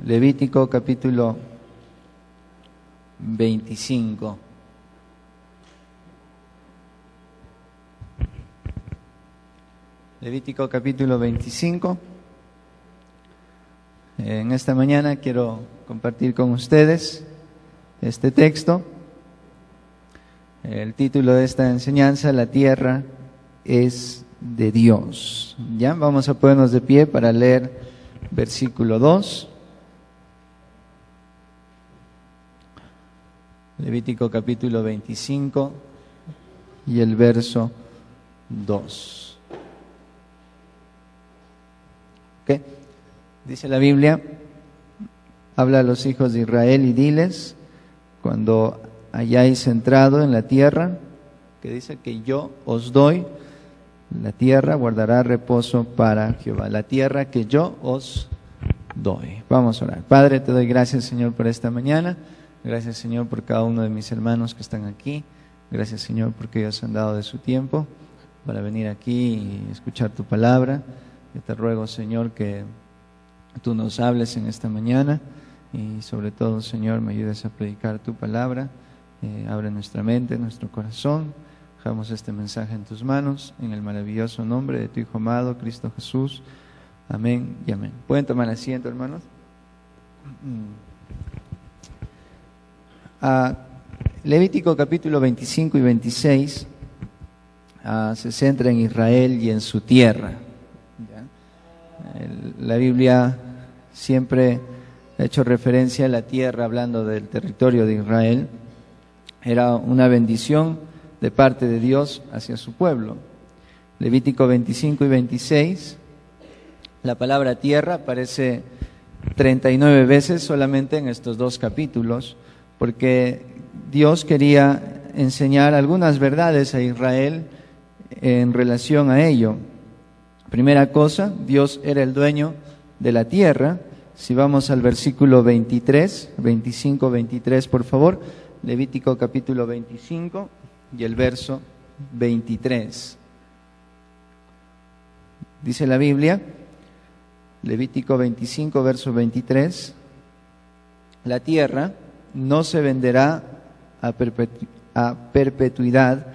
Levítico capítulo 25. Levítico capítulo 25. En esta mañana quiero compartir con ustedes este texto. El título de esta enseñanza: La tierra es de Dios. Ya, vamos a ponernos de pie para leer versículo 2. Levítico capítulo 25 y el verso 2. ¿Okay? Dice la Biblia: habla a los hijos de Israel y diles, cuando hayáis entrado en la tierra, que dice que yo os doy, la tierra guardará reposo para Jehová, la tierra que yo os doy. Vamos a orar. Padre, te doy gracias, Señor, por esta mañana. Gracias, Señor, por cada uno de mis hermanos que están aquí. Gracias, Señor, porque ellos han dado de su tiempo para venir aquí y escuchar tu palabra. Yo te ruego, Señor, que tú nos hables en esta mañana y sobre todo, Señor, me ayudes a predicar tu palabra. Abre nuestra mente, nuestro corazón. Dejamos este mensaje en tus manos, en el maravilloso nombre de tu Hijo amado, Cristo Jesús. Amén y amén. ¿Pueden tomar asiento, hermanos? Levítico capítulo 25 y 26 se centra en Israel y en su tierra. La Biblia siempre ha hecho referencia a la tierra hablando del territorio de Israel. Era una bendición de parte de Dios hacia su pueblo. Levítico 25 y 26, la palabra tierra aparece 39 veces solamente en estos dos capítulos, porque Dios quería enseñar algunas verdades a Israel en relación a ello. Primera cosa, Dios era el dueño de la tierra. Si vamos al versículo 23, 25, 23, por favor, Levítico capítulo 25 y el verso 23. Dice la Biblia, Levítico 25, verso 23, la tierra no se venderá a perpetuidad,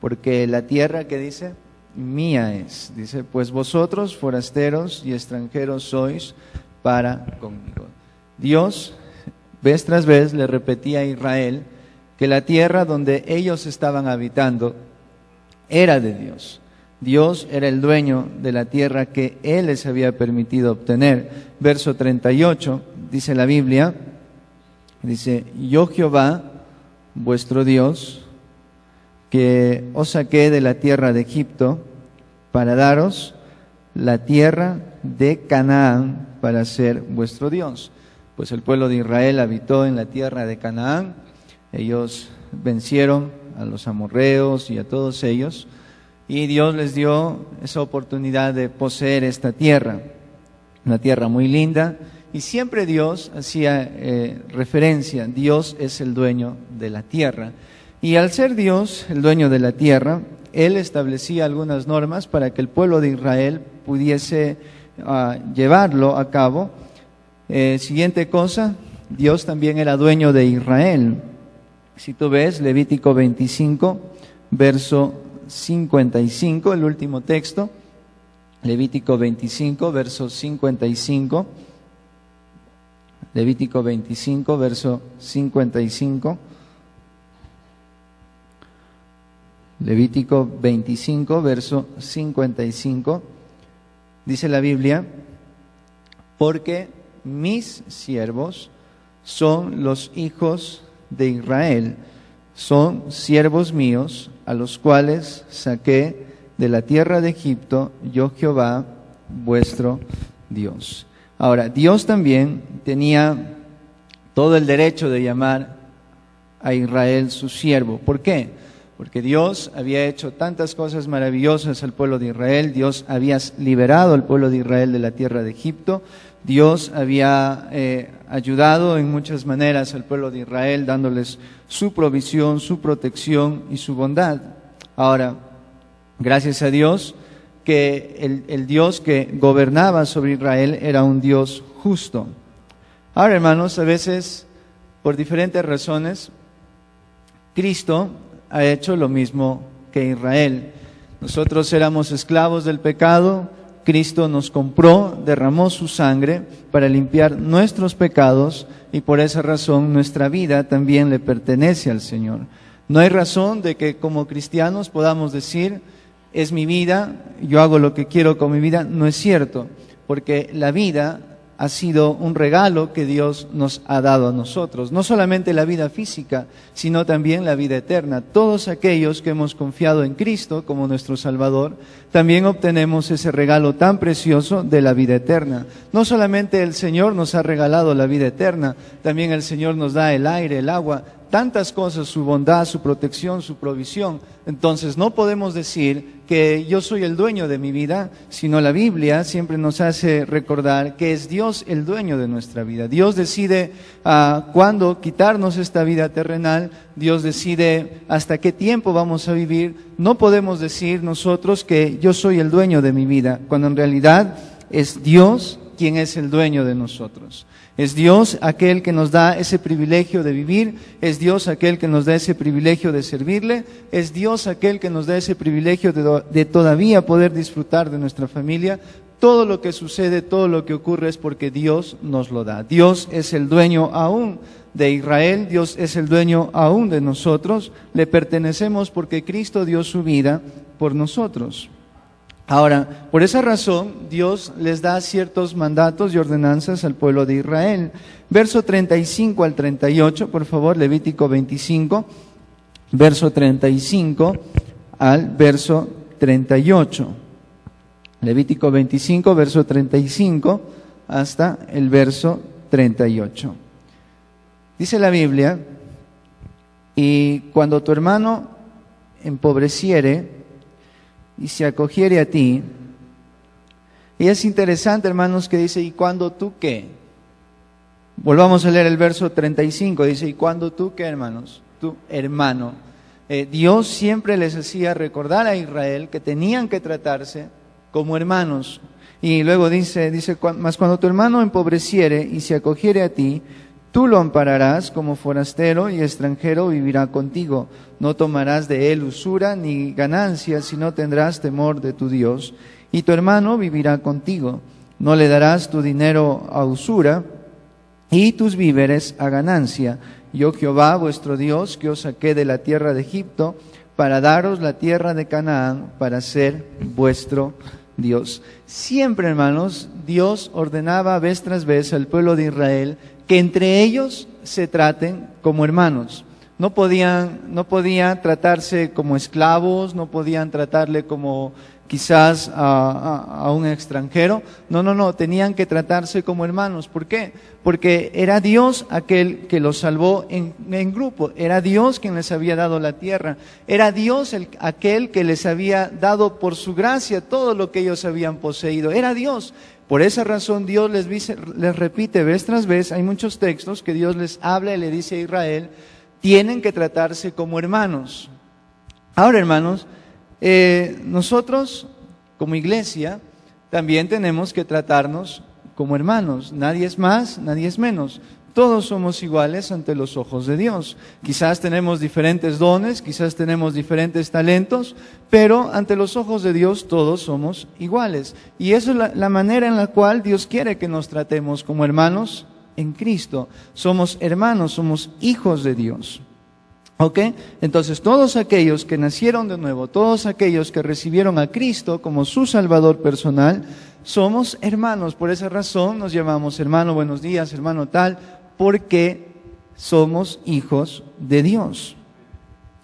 porque la tierra, que dice, mía es. Dice, pues vosotros forasteros y extranjeros sois para conmigo. Dios, vez tras vez, le repetía a Israel que la tierra donde ellos estaban habitando era de Dios. Dios era el dueño de la tierra que Él les había permitido obtener. Verso 38, dice la Biblia, dice, yo Jehová, vuestro Dios, que os saqué de la tierra de Egipto para daros la tierra de Canaán para ser vuestro Dios. Pues el pueblo de Israel habitó en la tierra de Canaán. Ellos vencieron a los amorreos y a todos ellos, y Dios les dio esa oportunidad de poseer esta tierra, una tierra muy linda. Y siempre Dios hacía referencia, Dios es el dueño de la tierra. Y al ser Dios el dueño de la tierra, Él establecía algunas normas para que el pueblo de Israel pudiese llevarlo a cabo. Siguiente cosa, Dios también era dueño de Israel. Si tú ves Levítico 25, verso 55, el último texto, Levítico 25, verso 55. Levítico 25, verso 55. Levítico 25, verso 55. Dice la Biblia, porque mis siervos son los hijos de Israel, son siervos míos, a los cuales saqué de la tierra de Egipto, yo Jehová, vuestro Dios. Ahora, Dios también tenía todo el derecho de llamar a Israel su siervo. ¿Por qué? Porque Dios había hecho tantas cosas maravillosas al pueblo de Israel. Dios había liberado al pueblo de Israel de la tierra de Egipto. Dios había ayudado en muchas maneras al pueblo de Israel, dándoles su provisión, su protección y su bondad. Ahora, gracias a Dios, que el Dios que gobernaba sobre Israel era un Dios justo. Ahora, hermanos, a veces, por diferentes razones, Cristo ha hecho lo mismo que Israel. Nosotros éramos esclavos del pecado, Cristo nos compró, derramó su sangre para limpiar nuestros pecados y por esa razón nuestra vida también le pertenece al Señor. No hay razón de que como cristianos podamos decir, es mi vida, yo hago lo que quiero con mi vida. No es cierto, porque la vida ha sido un regalo que Dios nos ha dado a nosotros. No solamente la vida física, sino también la vida eterna. Todos aquellos que hemos confiado en Cristo como nuestro Salvador, también obtenemos ese regalo tan precioso de la vida eterna. No solamente el Señor nos ha regalado la vida eterna, también el Señor nos da el aire, el agua, tantas cosas, su bondad, su protección, su provisión. Entonces no podemos decir que yo soy el dueño de mi vida, sino la Biblia siempre nos hace recordar que es Dios el dueño de nuestra vida. Dios decide cuándo quitarnos esta vida terrenal, Dios decide hasta qué tiempo vamos a vivir. No podemos decir nosotros que yo soy el dueño de mi vida, cuando en realidad es Dios quien es el dueño de nosotros. Es Dios aquel que nos da ese privilegio de vivir, es Dios aquel que nos da ese privilegio de servirle, es Dios aquel que nos da ese privilegio de todavía poder disfrutar de nuestra familia. Todo lo que sucede, todo lo que ocurre es porque Dios nos lo da. Dios es el dueño aún de Israel, Dios es el dueño aún de nosotros, le pertenecemos porque Cristo dio su vida por nosotros. Ahora, por esa razón, Dios les da ciertos mandatos y ordenanzas al pueblo de Israel. Verso 35 al 38, por favor, Levítico 25, verso 35 al verso 38. Levítico 25, verso 35 hasta el verso 38. Dice la Biblia, y cuando tu hermano empobreciere y se acogiere a ti. Y es interesante, hermanos, que dice, ¿y cuando tú qué? Volvamos a leer el verso 35, dice, ¿y cuando tú qué, hermanos? Tu hermano. Dios siempre les hacía recordar a Israel que tenían que tratarse como hermanos. Y luego dice, mas cuando tu hermano empobreciere y se acogiere a ti, tú lo ampararás como forastero y extranjero vivirá contigo. No tomarás de él usura ni ganancia, sino tendrás temor de tu Dios. Y tu hermano vivirá contigo. No le darás tu dinero a usura y tus víveres a ganancia. Yo Jehová vuestro Dios, que os saqué de la tierra de Egipto, para daros la tierra de Canaán, para ser vuestro Dios. Siempre, hermanos, Dios ordenaba vez tras vez al pueblo de Israel que entre ellos se traten como hermanos. No podían tratarse como esclavos, no podían tratarle como quizás a un extranjero. No, tenían que tratarse como hermanos. ¿Por qué? Porque era Dios aquel que los salvó en grupo, era Dios quien les había dado la tierra, era Dios aquel que les había dado por su gracia todo lo que ellos habían poseído, era Dios. Por esa razón Dios les repite vez tras vez, hay muchos textos que Dios les habla y le dice a Israel, tienen que tratarse como hermanos. Ahora, hermanos, nosotros como iglesia también tenemos que tratarnos como hermanos. Nadie es más, nadie es menos. Todos somos iguales ante los ojos de Dios. Quizás tenemos diferentes dones, quizás tenemos diferentes talentos, pero ante los ojos de Dios todos somos iguales. Y eso es la manera en la cual Dios quiere que nos tratemos como hermanos en Cristo. Somos hermanos, somos hijos de Dios. ¿Ok? Entonces todos aquellos que nacieron de nuevo, todos aquellos que recibieron a Cristo como su Salvador personal, somos hermanos. Por esa razón nos llamamos hermano, buenos días, hermano tal, porque somos hijos de Dios.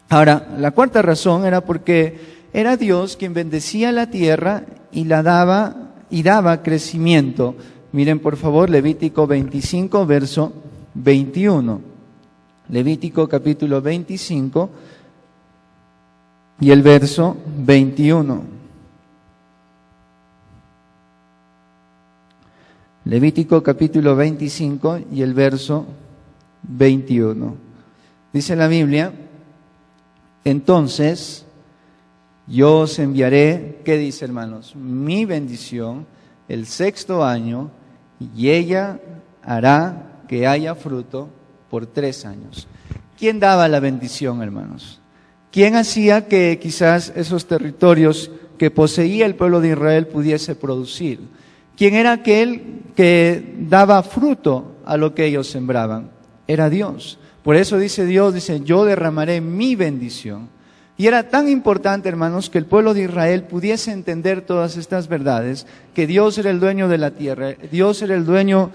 Ahora, la cuarta razón era porque era Dios quien bendecía la tierra y daba crecimiento. Miren por favor Levítico 25, verso 21. Levítico capítulo 25 y el verso 21. Levítico capítulo 25 y el verso 21. Dice la Biblia, entonces yo os enviaré, ¿qué dice, hermanos? Mi bendición el 6º año, y ella hará que haya fruto por 3 años. ¿Quién daba la bendición, hermanos? ¿Quién hacía que quizás esos territorios que poseía el pueblo de Israel pudiese producir? ¿Quién era aquel que daba fruto a lo que ellos sembraban? Era Dios. Por eso dice Dios, dice, yo derramaré mi bendición. Y era tan importante, hermanos, que el pueblo de Israel pudiese entender todas estas verdades, que Dios era el dueño de la tierra, Dios era el dueño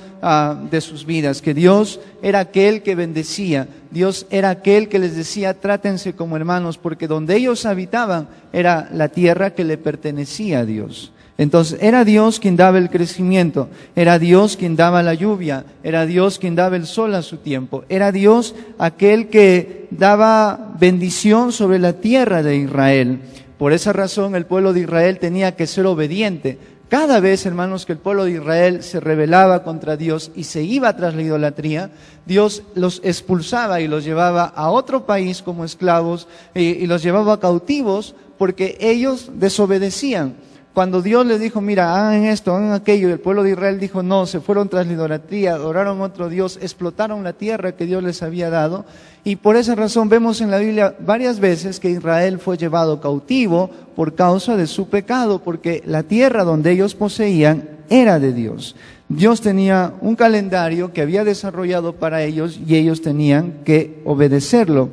de sus vidas, que Dios era aquel que bendecía, Dios era aquel que les decía, trátense como hermanos, porque donde ellos habitaban era la tierra que le pertenecía a Dios. Entonces era Dios quien daba el crecimiento, era Dios quien daba la lluvia, era Dios quien daba el sol a su tiempo, era Dios aquel que daba bendición sobre la tierra de Israel. Por esa razón el pueblo de Israel tenía que ser obediente. Cada vez, hermanos, que el pueblo de Israel se rebelaba contra Dios y se iba tras la idolatría, Dios los expulsaba y los llevaba a otro país como esclavos y los llevaba cautivos porque ellos desobedecían. Cuando Dios les dijo, mira, hagan esto, hagan aquello, y el pueblo de Israel dijo, no, se fueron tras la idolatría, adoraron a otro Dios, explotaron la tierra que Dios les había dado, y por esa razón vemos en la Biblia varias veces que Israel fue llevado cautivo por causa de su pecado, porque la tierra donde ellos poseían era de Dios. Dios tenía un calendario que había desarrollado para ellos y ellos tenían que obedecerlo.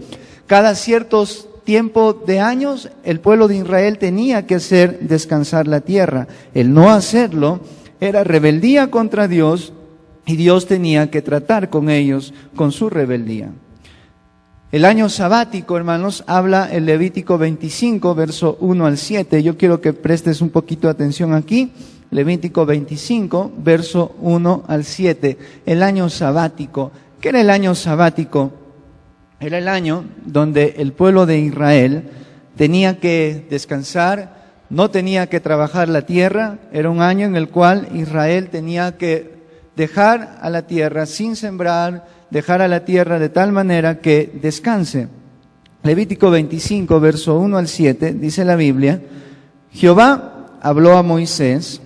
Cada ciertos tiempo de años, el pueblo de Israel tenía que hacer descansar la tierra. El no hacerlo era rebeldía contra Dios y Dios tenía que tratar con ellos con su rebeldía. El año sabático, hermanos, habla el Levítico 25, verso 1 al 7. Yo quiero que prestes un poquito de atención aquí. Levítico 25, verso 1 al 7. El año sabático. ¿Qué era el año sabático? Era el año donde el pueblo de Israel tenía que descansar, no tenía que trabajar la tierra. Era un año en el cual Israel tenía que dejar a la tierra sin sembrar, dejar a la tierra de tal manera que descanse. Levítico 25, verso 1 al 7, dice la Biblia, Jehová habló a Moisés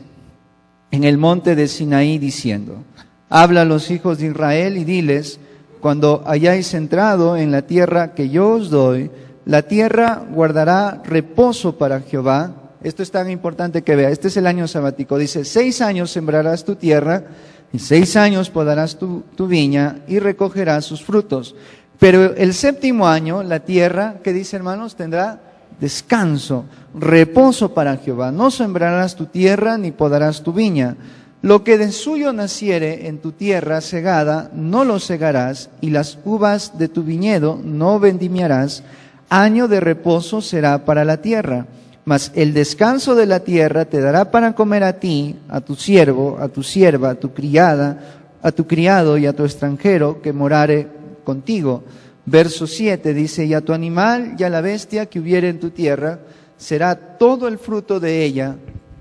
en el monte de Sinaí diciendo, habla a los hijos de Israel y diles, cuando hayáis entrado en la tierra que yo os doy, la tierra guardará reposo para Jehová. Esto es tan importante que vea. Este es el año sabático. Dice, 6 años sembrarás tu tierra, y 6 años podarás tu viña y recogerás sus frutos. Pero el 7º año, la tierra, ¿qué dice, hermanos? Tendrá descanso, reposo para Jehová. No sembrarás tu tierra ni podarás tu viña. Lo que de suyo naciere en tu tierra segada, no lo segarás, y las uvas de tu viñedo no vendimiarás. Año de reposo será para la tierra. Mas el descanso de la tierra te dará para comer a ti, a tu siervo, a tu sierva, a tu criada, a tu criado y a tu extranjero que morare contigo. Verso 7 dice, y a tu animal y a la bestia que hubiere en tu tierra, será todo el fruto de ella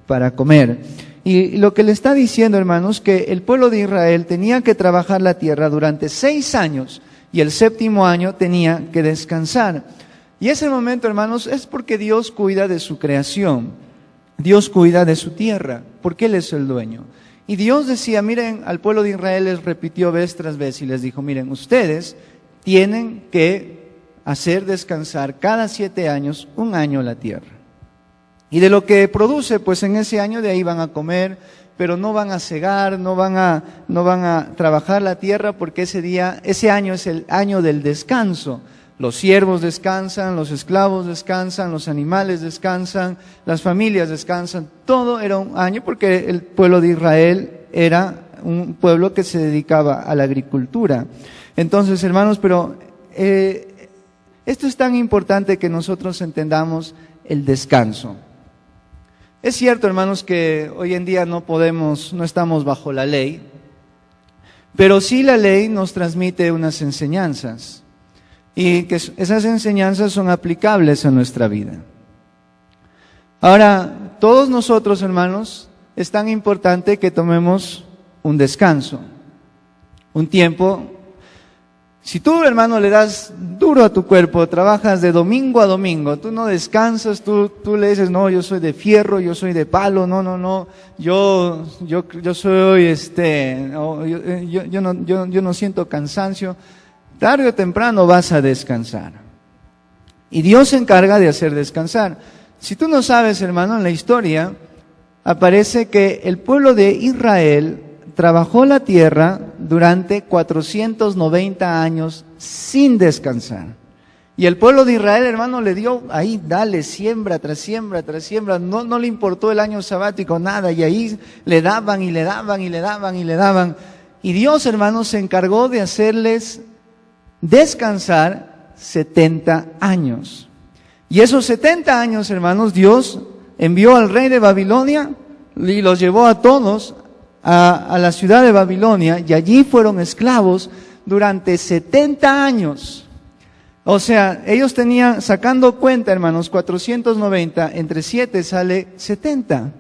para comer. Y lo que le está diciendo, hermanos, que el pueblo de Israel tenía que trabajar la tierra durante 6 años y el 7º año tenía que descansar. Y ese momento, hermanos, es porque Dios cuida de su creación. Dios cuida de su tierra, porque Él es el dueño. Y Dios decía, miren, al pueblo de Israel les repitió vez tras vez y les dijo, miren, ustedes tienen que hacer descansar cada 7 años, 1 año la tierra. Y de lo que produce, pues en ese año de ahí van a comer, pero no van a segar, no van a trabajar la tierra, porque ese año es el año del descanso. Los siervos descansan, los esclavos descansan, los animales descansan, las familias descansan. Todo era un año porque el pueblo de Israel era un pueblo que se dedicaba a la agricultura. Entonces, hermanos, pero esto es tan importante que nosotros entendamos el descanso. Es cierto, hermanos, que hoy en día no estamos bajo la ley, pero sí la ley nos transmite unas enseñanzas y que esas enseñanzas son aplicables a nuestra vida. Ahora, todos nosotros, hermanos, es tan importante que tomemos un descanso, un tiempo. Si tú, hermano, le das duro a tu cuerpo, trabajas de domingo a domingo, tú no descansas, tú le dices, no, yo soy de fierro, yo soy de palo, no, yo soy, yo no siento cansancio, tarde o temprano vas a descansar. Y Dios se encarga de hacer descansar. Si tú no sabes, hermano, en la historia aparece que el pueblo de Israel trabajó la tierra durante 490 años sin descansar. Y el pueblo de Israel, hermano, le dio ahí, dale, siembra tras siembra tras siembra. No le importó el año sabático, nada. Y ahí le daban y le daban y le daban y le daban. Y Dios, hermano, se encargó de hacerles descansar 70 años. Y esos 70 años, hermanos, Dios envió al rey de Babilonia y los llevó a todos a la ciudad de Babilonia, y allí fueron esclavos durante 70 años. O sea, ellos tenían, sacando cuenta, hermanos, 490, entre 7 sale 70.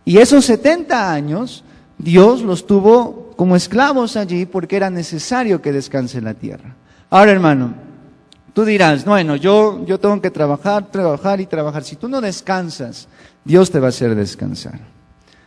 Y esos 70 años, Dios los tuvo como esclavos allí porque era necesario que descanse la tierra. Ahora, hermano, tú dirás, bueno, yo tengo que trabajar y trabajar. Si tú no descansas, Dios te va a hacer descansar.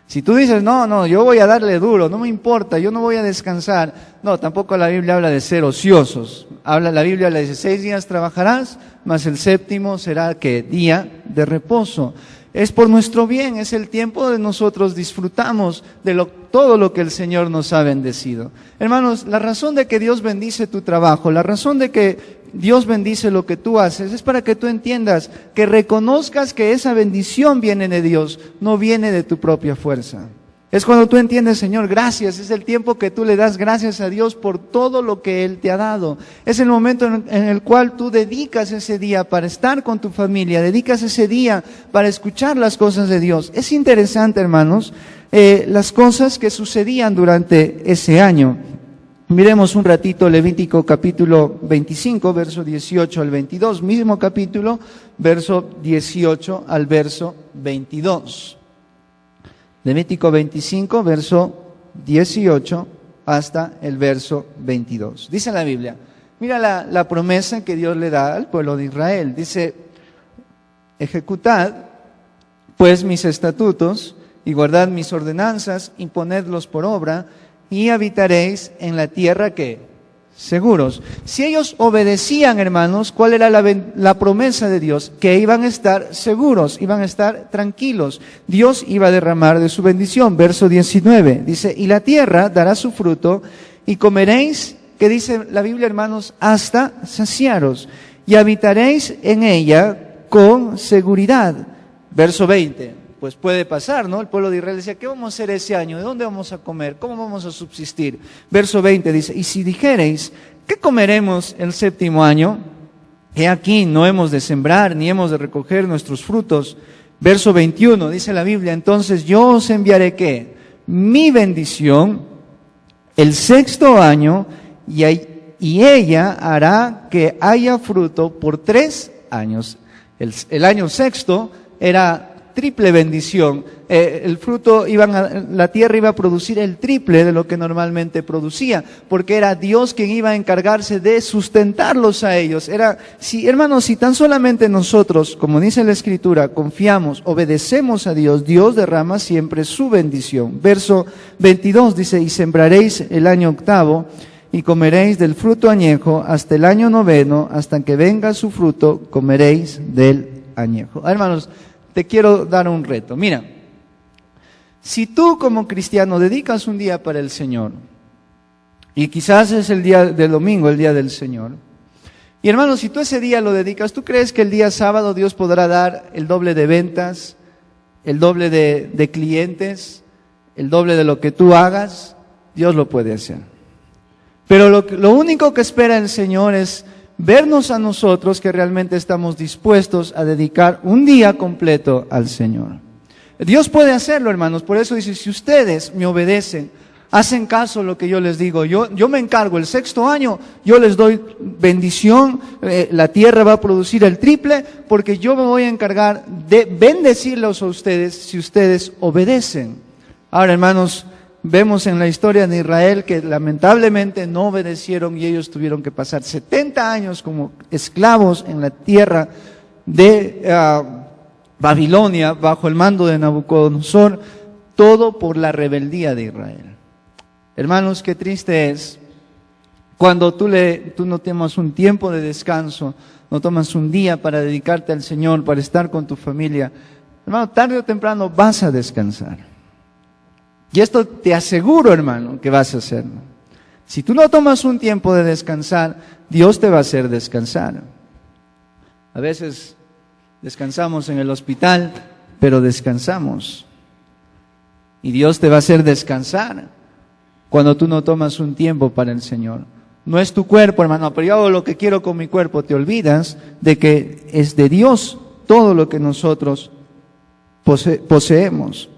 Si tú dices, no, yo voy a darle duro, no me importa, yo no voy a descansar. No, tampoco la Biblia habla de ser ociosos. La Biblia le dice, 6 días trabajarás, mas el 7º será, ¿qué? Día de reposo. Es por nuestro bien, es el tiempo de nosotros disfrutamos de todo lo que el Señor nos ha bendecido. Hermanos, la razón de que Dios bendice tu trabajo, la razón de que Dios bendice lo que tú haces, es para que tú entiendas, que reconozcas que esa bendición viene de Dios, no viene de tu propia fuerza. Es cuando tú entiendes, Señor, gracias, es el tiempo que tú le das gracias a Dios por todo lo que Él te ha dado. Es el momento en el cual tú dedicas ese día para estar con tu familia, dedicas ese día para escuchar las cosas de Dios. Es interesante, hermanos, las cosas que sucedían durante ese año. Miremos un ratito Levítico capítulo 25, verso 18 al 22, mismo capítulo, verso 18 al verso 22. Levítico 25, verso 18 hasta el verso 22. Dice la Biblia, mira la promesa que Dios le da al pueblo de Israel. Dice, ejecutad pues mis estatutos y guardad mis ordenanzas y ponedlos por obra, y habitaréis en la tierra que seguros. Si ellos obedecían, hermanos, ¿cuál era la promesa de Dios? Que iban a estar seguros, iban a estar tranquilos. Dios iba a derramar de su bendición. Verso 19 dice, y la tierra dará su fruto y comeréis, que dice la Biblia, hermanos, hasta saciaros, y habitaréis en ella con seguridad. Verso 20. Pues puede pasar, ¿no? El pueblo de Israel decía, ¿qué vamos a hacer ese año? ¿De dónde vamos a comer? ¿Cómo vamos a subsistir? Verso 20 dice, y si dijereis, ¿qué comeremos el 7º año? He aquí, no hemos de sembrar, ni hemos de recoger nuestros frutos. Verso 21, dice la Biblia, entonces yo os enviaré, ¿qué? Mi bendición, el 6º año, y ella hará que haya fruto por 3 años. El año 6º era triple bendición. El fruto la tierra iba a producir el triple de lo que normalmente producía, porque era Dios quien iba a encargarse de sustentarlos a ellos. Hermanos, si tan solamente nosotros, como dice la Escritura, confiamos, obedecemos a Dios, Dios derrama siempre su bendición. Verso 22 dice, y sembraréis el año 8, y comeréis del fruto añejo hasta el año 9, hasta que venga su fruto, comeréis del añejo. Hermanos, te quiero dar un reto. Mira, si tú como cristiano dedicas un día para el Señor, y quizás es el día del domingo, el día del Señor, y hermano, si tú ese día lo dedicas, ¿tú crees que el día sábado Dios podrá dar el doble de ventas, el doble de clientes, el doble de lo que tú hagas? Dios lo puede hacer. Pero lo único que espera el Señor es vernos a nosotros que realmente estamos dispuestos a dedicar un día completo al Señor. Dios puede hacerlo, hermanos. Por eso dice, si ustedes me obedecen, hacen caso a lo que yo les digo, yo me encargo el 6º año, yo les doy bendición, la tierra va a producir el triple, porque yo me voy a encargar de bendecirlos a ustedes si ustedes obedecen. Ahora, hermanos, vemos en la historia de Israel que lamentablemente no obedecieron y ellos tuvieron que pasar 70 años como esclavos en la tierra de Babilonia bajo el mando de Nabucodonosor, todo por la rebeldía de Israel. Hermanos, qué triste es cuando tú no tomas un tiempo de descanso, no tomas un día para dedicarte al Señor, para estar con tu familia. Hermano, tarde o temprano vas a descansar. Y esto te aseguro, hermano, que vas a hacerlo. Si tú no tomas un tiempo de descansar, Dios te va a hacer descansar. A veces descansamos en el hospital, pero descansamos. Y Dios te va a hacer descansar cuando tú no tomas un tiempo para el Señor. No es tu cuerpo, hermano, pero yo hago lo que quiero con mi cuerpo. Te olvidas de que es de Dios todo lo que nosotros poseemos.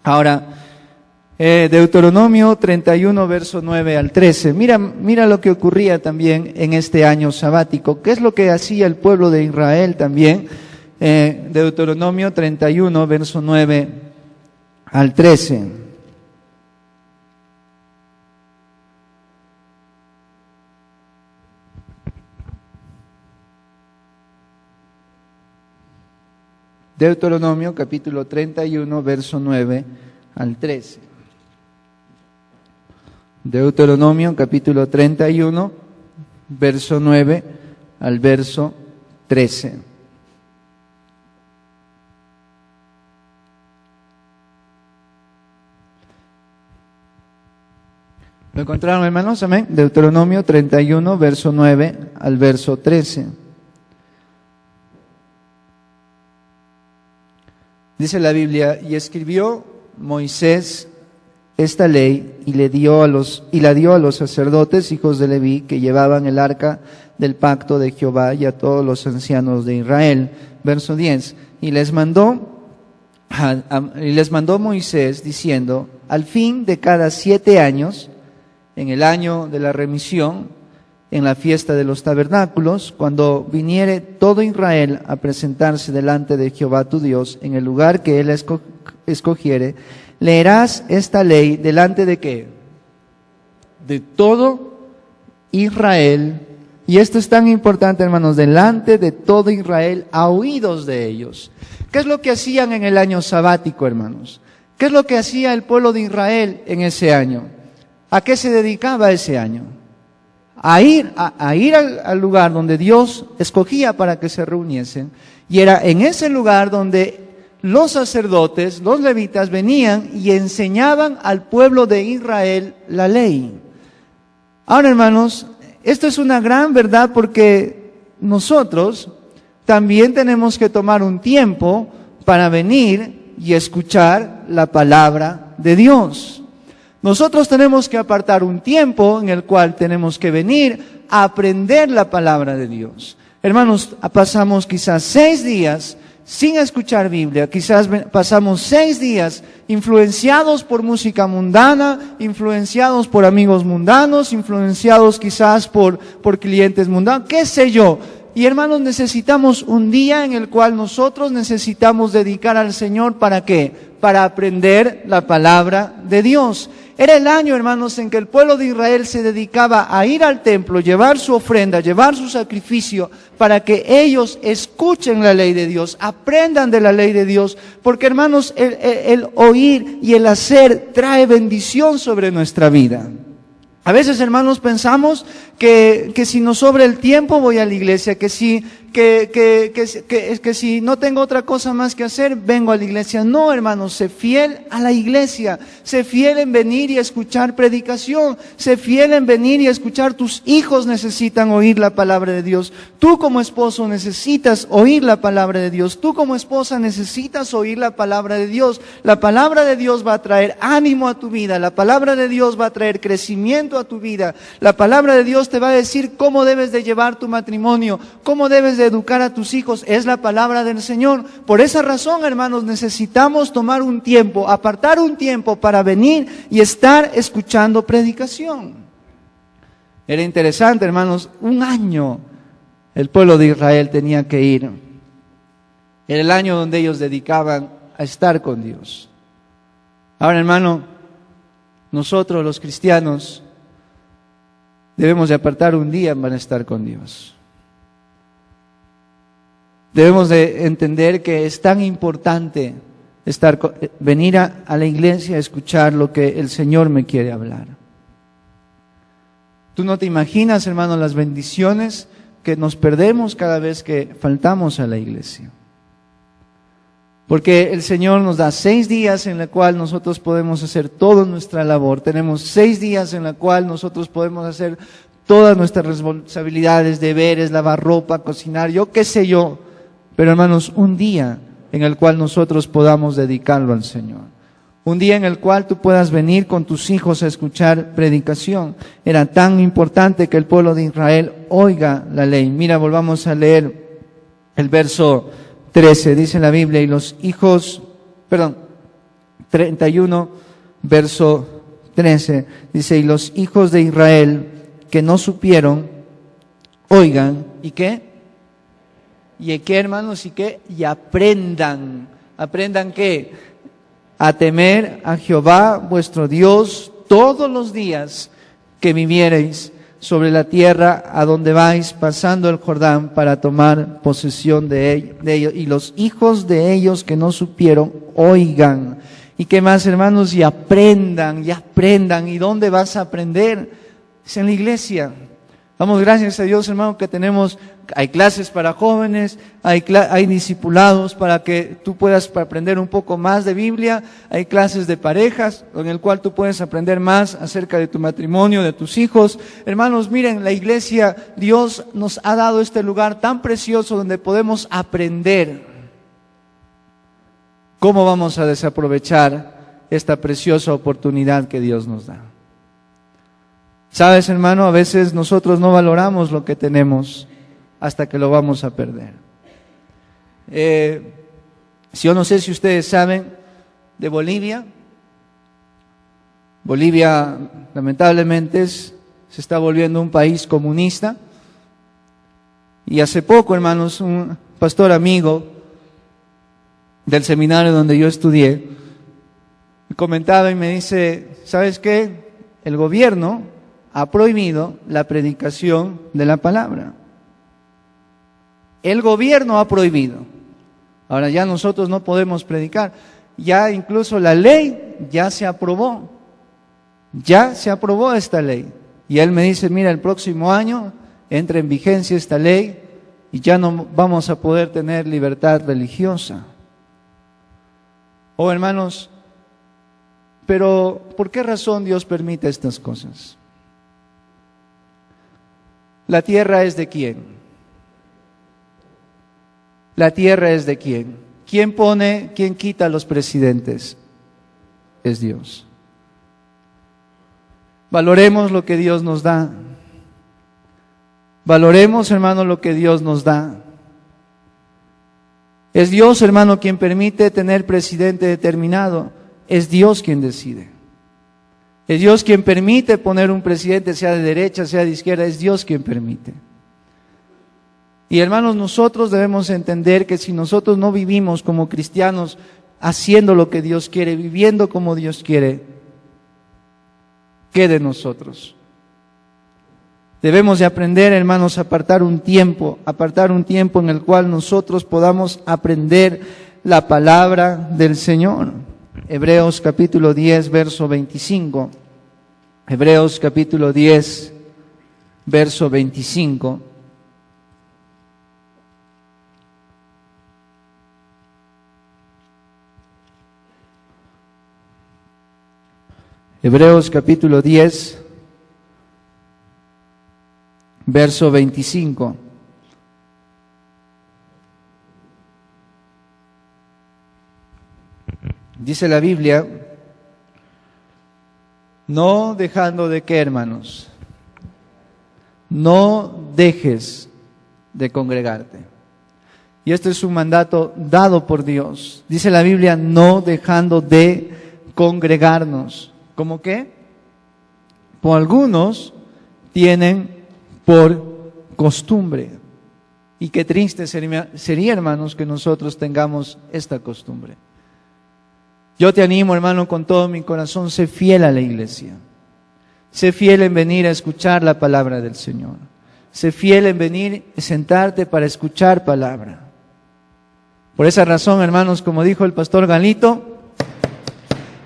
Ahora, Deuteronomio 31, verso 9 al 13. Mira lo que ocurría también en este año sabático. ¿Qué es lo que hacía el pueblo de Israel también? Deuteronomio 31, verso 9 al 13. Deuteronomio capítulo 31, verso 9 al 13. Deuteronomio capítulo 31, verso 9 al verso 13. ¿Lo encontraron, hermanos? Amén. Deuteronomio 31, verso 9 al verso 13. Dice la Biblia: y escribió Moisés esta ley y la dio a los sacerdotes, hijos de Leví, que llevaban el arca del pacto de Jehová, y a todos los ancianos de Israel. Verso 10. Y les mandó Moisés diciendo: al fin de cada 7 años, en el año de la remisión, en la fiesta de los tabernáculos, cuando viniere todo Israel a presentarse delante de Jehová tu Dios en el lugar que él escogiere, leerás esta ley delante de ¿qué? De todo Israel. Y esto es tan importante, hermanos, delante de todo Israel, a oídos de ellos. ¿Qué es lo que hacían en el año sabático, hermanos? ¿Qué es lo que hacía el pueblo de Israel en ese año? ¿A qué se dedicaba ese año? A ir al lugar donde Dios escogía para que se reuniesen, y era en ese lugar donde los sacerdotes, los levitas, venían y enseñaban al pueblo de Israel la ley. Ahora, hermanos, esto es una gran verdad, porque nosotros también tenemos que tomar un tiempo para venir y escuchar la palabra de Dios. Nosotros tenemos que apartar un tiempo en el cual tenemos que venir a aprender la palabra de Dios. Hermanos, pasamos quizás 6 días sin escuchar Biblia, quizás pasamos 6 días influenciados por música mundana, influenciados por amigos mundanos, influenciados quizás por clientes mundanos, qué sé yo. Y hermanos, necesitamos un día en el cual nosotros necesitamos dedicar al Señor, ¿para qué? Para aprender la palabra de Dios. Era el año, hermanos, en que el pueblo de Israel se dedicaba a ir al templo, llevar su ofrenda, llevar su sacrificio, para que ellos escuchen la ley de Dios, aprendan de la ley de Dios. Porque, hermanos, el oír y el hacer trae bendición sobre nuestra vida. A veces, hermanos, pensamos que si nos sobra el tiempo voy a la iglesia, que si no tengo otra cosa más que hacer, vengo a la iglesia. No, hermanos, sé fiel a la iglesia, sé fiel en venir y escuchar predicación, sé fiel en venir y escuchar. Tus hijos necesitan oír la palabra de Dios. Tú como esposo necesitas oír la palabra de Dios. Tú como esposa necesitas oír la palabra de Dios. La palabra de Dios va a traer ánimo a tu vida, la palabra de Dios va a traer crecimiento a tu vida. La palabra de Dios te va a decir cómo debes de llevar tu matrimonio, cómo debes de educar a tus hijos. Es la palabra del Señor. Por esa razón, hermanos, necesitamos tomar un tiempo, apartar un tiempo para venir y estar escuchando predicación. Era interesante, hermanos, 1 año el pueblo de Israel tenía que ir. Era el año donde ellos dedicaban a estar con Dios. Ahora, hermano, nosotros los cristianos debemos de apartar un día para estar con Dios. Debemos de entender que es tan importante venir a la iglesia a escuchar lo que el Señor me quiere hablar. Tú no te imaginas, hermano, las bendiciones que nos perdemos cada vez que faltamos a la iglesia. Porque el Señor nos da 6 días en la cual nosotros podemos hacer toda nuestra labor. Tenemos 6 días en la cual nosotros podemos hacer todas nuestras responsabilidades, deberes, lavar ropa, cocinar, yo qué sé yo. Pero hermanos, un día en el cual nosotros podamos dedicarlo al Señor. Un día en el cual tú puedas venir con tus hijos a escuchar predicación. Era tan importante que el pueblo de Israel oiga la ley. Mira, volvamos a leer el verso 13, dice la Biblia, 31, verso 13, dice, y los hijos de Israel que no supieron, oigan, ¿y qué? ¿Y qué, hermanos? ¿Y qué? Y aprendan. ¿Aprendan qué? A temer a Jehová vuestro Dios todos los días que viviereis sobre la tierra a donde vais pasando el Jordán para tomar posesión de ellos. Y los hijos de ellos que no supieron, oigan. ¿Y qué más, hermanos? Y aprendan, y aprendan. ¿Y dónde vas a aprender? Es en la iglesia. Damos gracias a Dios, hermano, que hay clases para jóvenes, hay discipulados para que tú puedas aprender un poco más de Biblia, hay clases de parejas en el cual tú puedes aprender más acerca de tu matrimonio, de tus hijos. Hermanos, miren, la iglesia, Dios nos ha dado este lugar tan precioso donde podemos aprender. ¿Cómo vamos a desaprovechar esta preciosa oportunidad que Dios nos da? Sabes, hermano, a veces nosotros no valoramos lo que tenemos hasta que lo vamos a perder. Yo no sé si ustedes saben de Bolivia. Bolivia, lamentablemente, se está volviendo un país comunista. Y hace poco, hermanos, un pastor amigo del seminario donde yo estudié me comentaba y me dice, ¿sabes qué? El gobierno ha prohibido la predicación de la palabra. El gobierno ha prohibido. Ahora ya nosotros no podemos predicar. Ya incluso la ley ya se aprobó. Ya se aprobó esta ley. Y él me dice, mira, el próximo año entra en vigencia esta ley y ya no vamos a poder tener libertad religiosa. Oh, hermanos, pero ¿por qué razón Dios permite estas cosas? ¿La tierra es de quién? ¿La tierra es de quién? ¿Quién quita a los presidentes? Es Dios. Valoremos lo que Dios nos da. Valoremos, hermano, lo que Dios nos da. Es Dios, hermano, quien permite tener presidente determinado. Es Dios quien decide. Es Dios quien permite poner un presidente, sea de derecha, sea de izquierda, es Dios quien permite. Y hermanos, nosotros debemos entender que si nosotros no vivimos como cristianos, haciendo lo que Dios quiere, viviendo como Dios quiere, ¿qué de nosotros? Debemos de aprender, hermanos, a apartar un tiempo en el cual nosotros podamos aprender la palabra del Señor. Hebreos capítulo 10, verso 25. Hebreos capítulo 10, verso 25. Hebreos capítulo 10, verso 25. Dice la Biblia, no dejando de qué, hermanos, no dejes de congregarte. Y este es un mandato dado por Dios. Dice la Biblia, no dejando de congregarnos. ¿Cómo qué? Por algunos tienen por costumbre. Y qué triste sería, hermanos, que nosotros tengamos esta costumbre. Yo te animo, hermano, con todo mi corazón, sé fiel a la iglesia. Sé fiel en venir a escuchar la palabra del Señor. Sé fiel en venir y sentarte para escuchar palabra. Por esa razón, hermanos, como dijo el pastor Galito,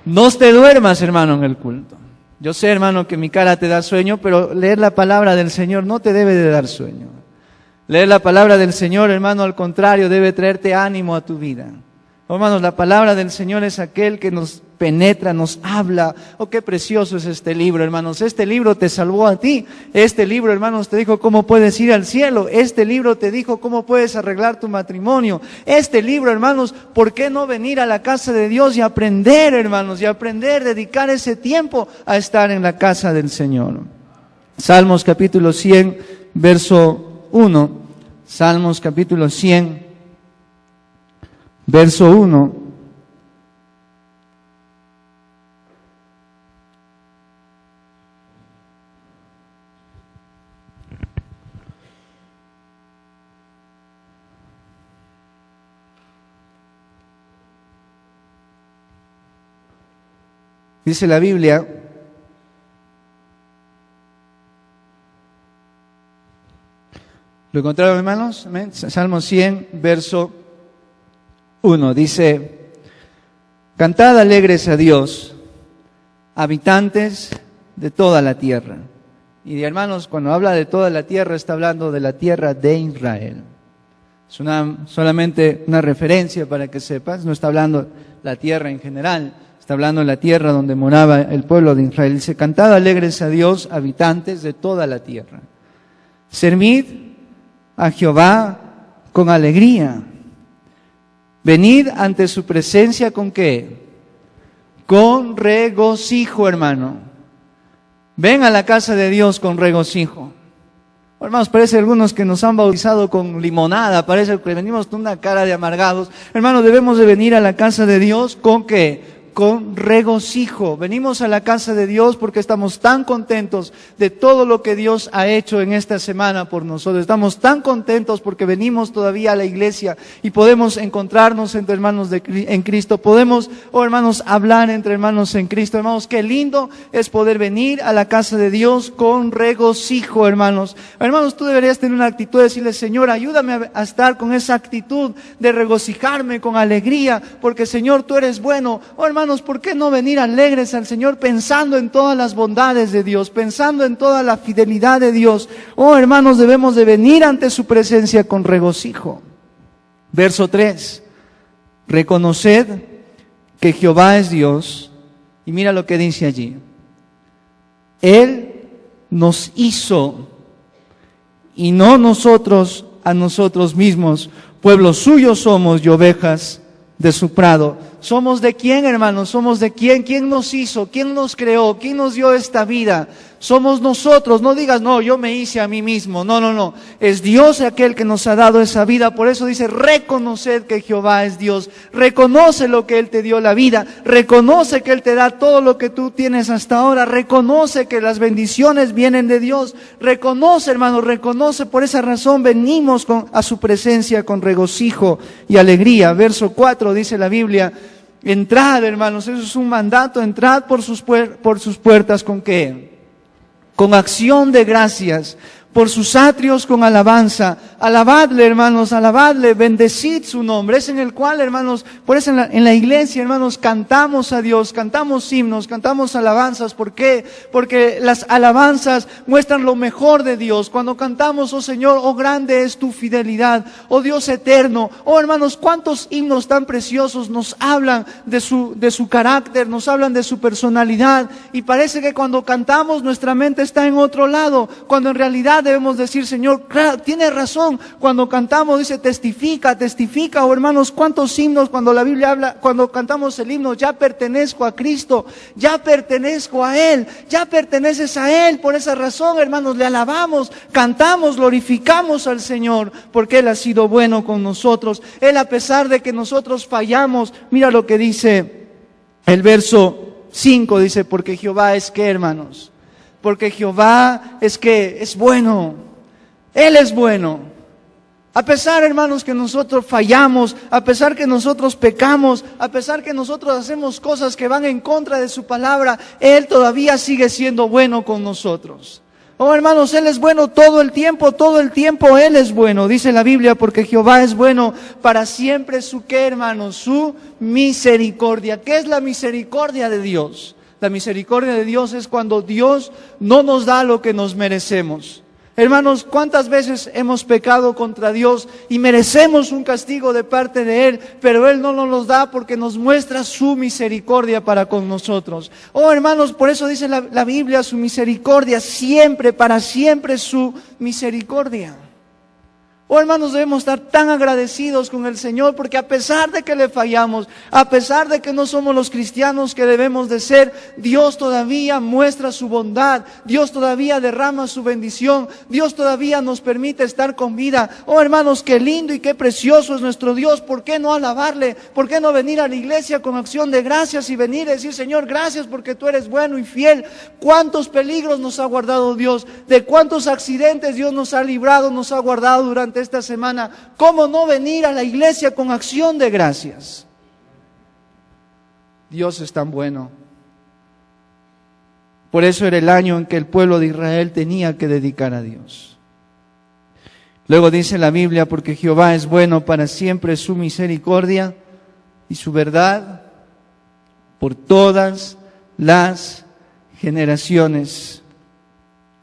no te duermas, hermano, en el culto. Yo sé, hermano, que mi cara te da sueño, pero leer la palabra del Señor no te debe de dar sueño. Leer la palabra del Señor, hermano, al contrario, debe traerte ánimo a tu vida. Hermanos, la palabra del Señor es aquel que nos penetra, nos habla. Oh, qué precioso es este libro, hermanos. Este libro te salvó a ti. Este libro, hermanos, te dijo cómo puedes ir al cielo. Este libro te dijo cómo puedes arreglar tu matrimonio. Este libro, hermanos, ¿por qué no venir a la casa de Dios y aprender, hermanos? Y aprender, dedicar ese tiempo a estar en la casa del Señor. Salmos capítulo 100, verso 1. Salmos capítulo 100. Verso 1. Dice la Biblia, ¿lo encontraron, hermanos? Amén. Salmo 100, verso 1, dice: cantad alegres a Dios, habitantes de toda la tierra. Y hermanos, cuando habla de toda la tierra, está hablando de la tierra de Israel. Es solamente una referencia para que sepas, no está hablando la tierra en general, está hablando de la tierra donde moraba el pueblo de Israel. Dice: cantad alegres a Dios, habitantes de toda la tierra. Servid a Jehová con alegría. Venid ante su presencia ¿con qué? Con regocijo, hermano. Ven a la casa de Dios con regocijo. Hermanos, parece algunos que nos han bautizado con limonada, parece que venimos con una cara de amargados. Hermanos, debemos de venir a la casa de Dios ¿con qué? Con regocijo. Venimos a la casa de Dios porque estamos tan contentos de todo lo que Dios ha hecho en esta semana por nosotros. Estamos tan contentos porque venimos todavía a la iglesia y podemos encontrarnos entre hermanos en Cristo. Podemos, hermanos, hablar entre hermanos en Cristo. Hermanos, qué lindo es poder venir a la casa de Dios con regocijo, hermanos. Hermanos, tú deberías tener una actitud de decirle: Señor, ayúdame a estar con esa actitud de regocijarme con alegría, porque Señor, tú eres bueno. Hermanos, ¿por qué no venir alegres al Señor pensando en todas las bondades de Dios, pensando en toda la fidelidad de Dios? Hermanos, debemos de venir ante su presencia con regocijo. Verso 3. Reconoced que Jehová es Dios. Y mira lo que dice allí. Él nos hizo y no nosotros a nosotros mismos. Pueblo suyo somos y ovejas de su prado. ¿Somos de quién, hermanos? ¿Somos de quién? ¿Quién nos hizo? ¿Quién nos creó? ¿Quién nos dio esta vida? Somos nosotros. No digas: no, yo me hice a mí mismo. No. Es Dios aquel que nos ha dado esa vida. Por eso dice: reconoced que Jehová es Dios. Reconoce lo que Él te dio la vida. Reconoce que Él te da todo lo que tú tienes hasta ahora. Reconoce que las bendiciones vienen de Dios. Reconoce, hermanos, reconoce. Por esa razón venimos a su presencia con regocijo y alegría. Verso 4 dice la Biblia: entrad, hermanos, eso es un mandato. Entrad por sus puertas ¿con qué? Con acción de gracias, por sus atrios con alabanza. Alabadle, hermanos, alabadle, bendecid su nombre. Es en el cual, hermanos, por eso en la iglesia, hermanos, cantamos a Dios, cantamos himnos, cantamos alabanzas. ¿Por qué? Porque las alabanzas muestran lo mejor de Dios. Cuando cantamos: oh Señor, oh grande es tu fidelidad, oh Dios eterno. Hermanos, cuántos himnos tan preciosos nos hablan de su carácter, nos hablan de su personalidad. Y parece que cuando cantamos nuestra mente está en otro lado, cuando en realidad debemos decir: Señor, claro, tiene razón. Cuando cantamos dice: testifica. Hermanos, cuántos himnos cuando la Biblia habla, cuando cantamos el himno: ya pertenezco a Cristo, ya pertenezco a Él, ya perteneces a Él. Por esa razón, hermanos, le alabamos, cantamos, glorificamos al Señor, porque Él ha sido bueno con nosotros. Él, a pesar de que nosotros fallamos, mira lo que dice el verso 5, dice: porque Jehová es ¿qué, hermanos? Porque Jehová es que es bueno. Él es bueno. A pesar, hermanos, que nosotros fallamos, a pesar que nosotros pecamos, a pesar que nosotros hacemos cosas que van en contra de su palabra, Él todavía sigue siendo bueno con nosotros. Oh, hermanos, Él es bueno todo el tiempo Él es bueno. Dice la Biblia, porque Jehová es bueno para siempre. ¿Su qué, hermanos? Su misericordia. ¿Qué es la misericordia de Dios? La misericordia de Dios es cuando Dios no nos da lo que nos merecemos. Hermanos, ¿cuántas veces hemos pecado contra Dios y merecemos un castigo de parte de Él, pero Él no nos los da porque nos muestra su misericordia para con nosotros? Oh, hermanos, por eso dice la Biblia, su misericordia siempre, para siempre su misericordia. Oh, hermanos, debemos estar tan agradecidos con el Señor, porque a pesar de que le fallamos, a pesar de que no somos los cristianos que debemos de ser, Dios todavía muestra su bondad, Dios todavía derrama su bendición, Dios todavía nos permite estar con vida. Oh, hermanos, qué lindo y qué precioso es nuestro Dios. ¿Por qué no alabarle? ¿Por qué no venir a la iglesia con acción de gracias y venir y decir, Señor, gracias porque tú eres bueno y fiel? ¿Cuántos peligros nos ha guardado Dios? ¿De cuántos accidentes Dios nos ha librado, nos ha guardado durante esta semana? ¿Cómo no venir a la iglesia con acción de gracias? Dios es tan bueno. Por eso era el año en que el pueblo de Israel tenía que dedicar a Dios. Luego dice la Biblia, porque Jehová es bueno para siempre, su misericordia y su verdad por todas las generaciones.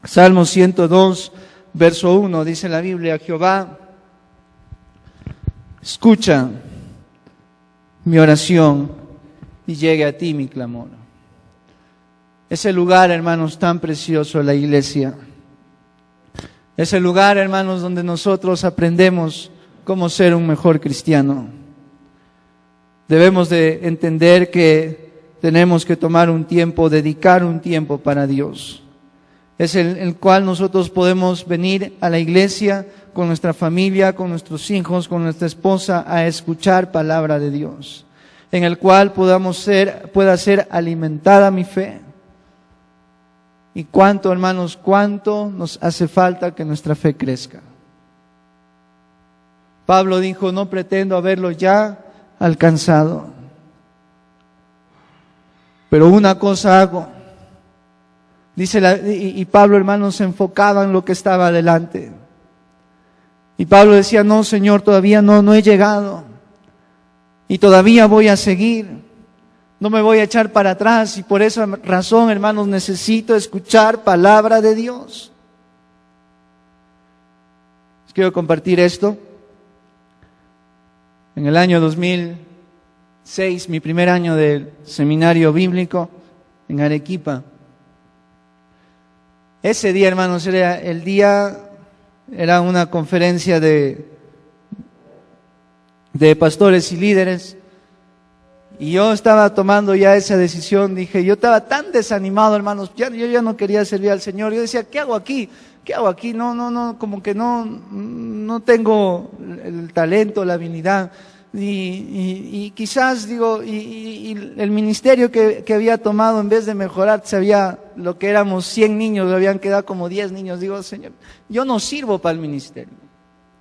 Salmo 102, verso 1, dice la Biblia, Jehová, escucha mi oración y llegue a ti mi clamor. Ese lugar, hermanos, tan precioso, la iglesia. Ese lugar, hermanos, donde nosotros aprendemos cómo ser un mejor cristiano. Debemos de entender que tenemos que tomar un tiempo, dedicar un tiempo para Dios. Es el cual nosotros podemos venir a la iglesia con nuestra familia, con nuestros hijos, con nuestra esposa, a escuchar palabra de Dios, en el cual pueda ser alimentada mi fe. Y cuánto, hermanos, cuánto nos hace falta que nuestra fe crezca. Pablo dijo, no pretendo haberlo ya alcanzado, pero una cosa hago. Dice y Pablo, hermanos, se enfocaba en lo que estaba adelante. Y Pablo decía, no, Señor, todavía no he llegado. Y todavía voy a seguir. No me voy a echar para atrás. Y por esa razón, hermanos, necesito escuchar palabra de Dios. Les quiero compartir esto. En el año 2006, mi primer año del seminario bíblico en Arequipa. Ese día, hermanos, era una conferencia de pastores y líderes. Y yo estaba tomando ya esa decisión. Dije, yo estaba tan desanimado, hermanos. Yo ya no quería servir al Señor. Yo decía, ¿qué hago aquí? ¿Qué hago aquí? No, como que no tengo el talento, la habilidad. Y quizás, digo, y el ministerio que había tomado, en vez de mejorar, lo que éramos 100 niños, habían quedado como 10 niños. Digo, Señor, yo no sirvo para el ministerio.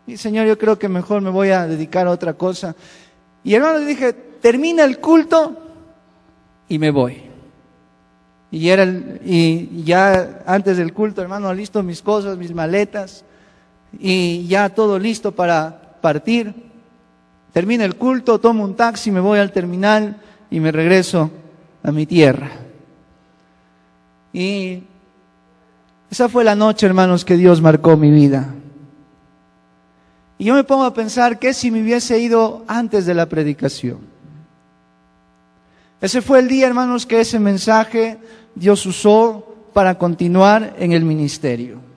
Y Señor, yo creo que mejor me voy a dedicar a otra cosa. Y hermano, le dije, termina el culto y me voy. Y ya antes del culto, hermano, listo mis cosas, mis maletas, y ya todo listo para partir. Termina el culto, tomo un taxi, me voy al terminal y me regreso a mi tierra. Y esa fue la noche, hermanos, que Dios marcó mi vida. Y yo me pongo a pensar, ¿qué si me hubiese ido antes de la predicación? Ese fue el día, hermanos, que ese mensaje Dios usó para continuar en el ministerio.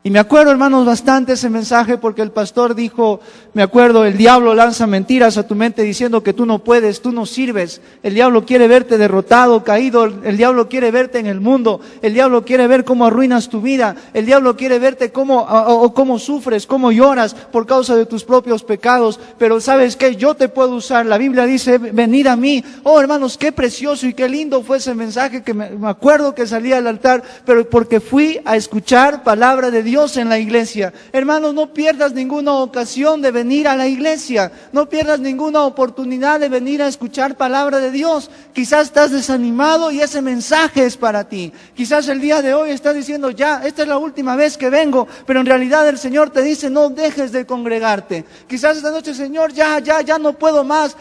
Y me acuerdo, hermanos, bastante ese mensaje, porque el pastor dijo, me acuerdo, el diablo lanza mentiras a tu mente diciendo que tú no puedes, tú no sirves. El diablo quiere verte derrotado, caído. El diablo quiere verte en el mundo. El diablo quiere ver cómo arruinas tu vida. El diablo quiere verte cómo sufres, cómo lloras por causa de tus propios pecados. Pero ¿sabes qué? Yo te puedo usar. La Biblia dice, venid a mí. Oh, hermanos, qué precioso y qué lindo fue ese mensaje, que me acuerdo que salí al altar, pero porque fui a escuchar palabra de Dios Dios en la iglesia. Hermanos, no pierdas ninguna ocasión de venir a la iglesia. No pierdas ninguna oportunidad de venir a escuchar palabra de Dios. Quizás estás desanimado y ese mensaje es para ti. Quizás el día de hoy estás diciendo, ya, esta es la última vez que vengo, pero en realidad el Señor te dice, no dejes de congregarte. Quizás esta noche, Señor, ya no puedo más.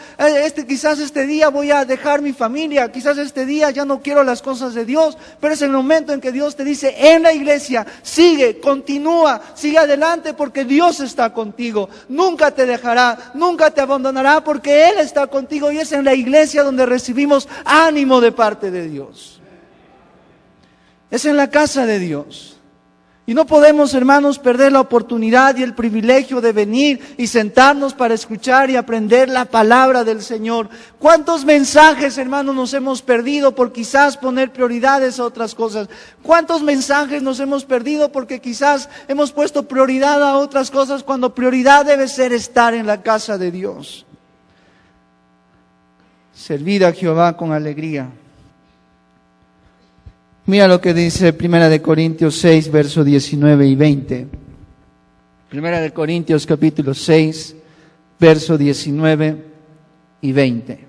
Quizás este día voy a dejar mi familia. Quizás este día ya no quiero las cosas de Dios. Pero es el momento en que Dios te dice, en la iglesia, sigue, continúa, sigue adelante porque Dios está contigo. Nunca te dejará, nunca te abandonará porque Él está contigo y es en la iglesia donde recibimos ánimo de parte de Dios. Es en la casa de Dios. Y no podemos, hermanos, perder la oportunidad y el privilegio de venir y sentarnos para escuchar y aprender la palabra del Señor. ¿Cuántos mensajes, hermanos, nos hemos perdido por quizás poner prioridades a otras cosas? ¿Cuántos mensajes nos hemos perdido porque quizás hemos puesto prioridad a otras cosas cuando prioridad debe ser estar en la casa de Dios? Servid a Jehová con alegría. Mira lo que dice 1 Corintios 6, versos 19 y 20. 1 Corintios capítulo 6, versos 19 y 20.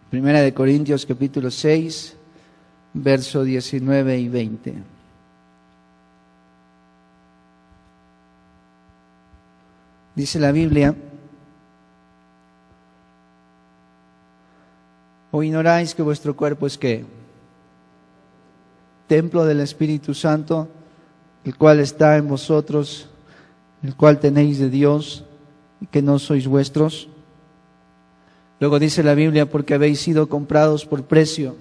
Primera de Corintios capítulo 6, versos 19 y 20. Dice la Biblia, ¿o ignoráis que vuestro cuerpo es qué? Templo del Espíritu Santo, el cual está en vosotros, el cual tenéis de Dios, y que no sois vuestros? Luego dice la Biblia, porque habéis sido comprados por precio.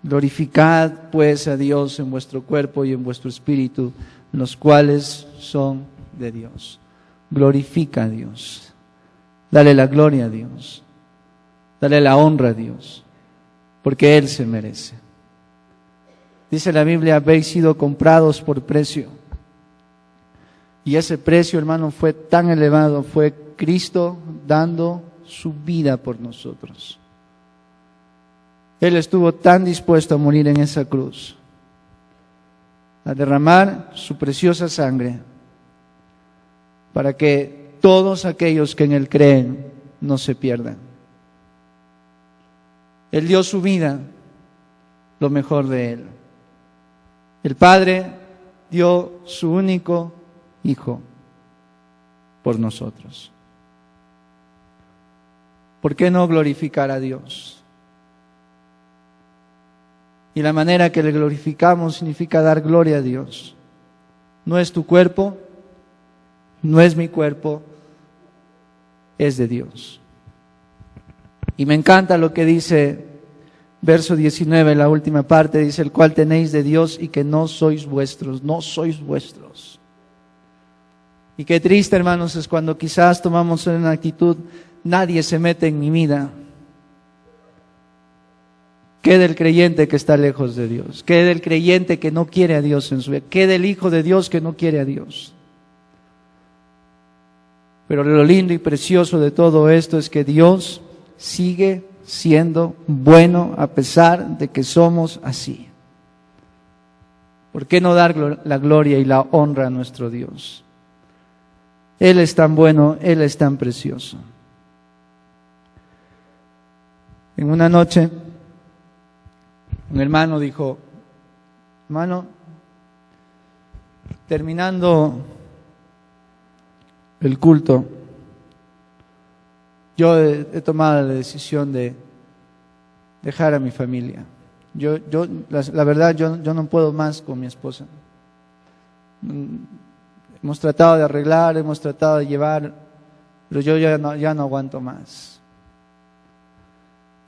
Glorificad pues a Dios en vuestro cuerpo y en vuestro espíritu, los cuales son de Dios. Glorifica a Dios. Dale la gloria a Dios. Dale la honra a Dios, porque Él se merece. Dice la Biblia, habéis sido comprados por precio. Y ese precio, hermano, fue tan elevado, fue Cristo dando su vida por nosotros. Él estuvo tan dispuesto a morir en esa cruz, a derramar su preciosa sangre, para que todos aquellos que en Él creen no se pierdan. Él dio su vida, lo mejor de Él. El Padre dio su único Hijo por nosotros. ¿Por qué no glorificar a Dios? Y la manera que le glorificamos significa dar gloria a Dios. No es tu cuerpo, no es mi cuerpo, es de Dios. Y me encanta lo que dice verso 19, la última parte, dice, el cual tenéis de Dios y que no sois vuestros, no sois vuestros. Y qué triste, hermanos, es cuando quizás tomamos una actitud, nadie se mete en mi vida. ¿Qué del creyente que está lejos de Dios? ¿Qué del creyente que no quiere a Dios en su vida? ¿Qué del hijo de Dios que no quiere a Dios? Pero lo lindo y precioso de todo esto es que Dios sigue siendo bueno a pesar de que somos así. ¿Por qué no dar la gloria y la honra a nuestro Dios? Él es tan bueno, Él es tan precioso. En una noche, un hermano dijo, hermano, terminando el culto, yo he tomado la decisión de dejar a mi familia. La verdad, yo no puedo más con mi esposa. Hemos tratado de arreglar, hemos tratado de llevar, pero yo ya no aguanto más.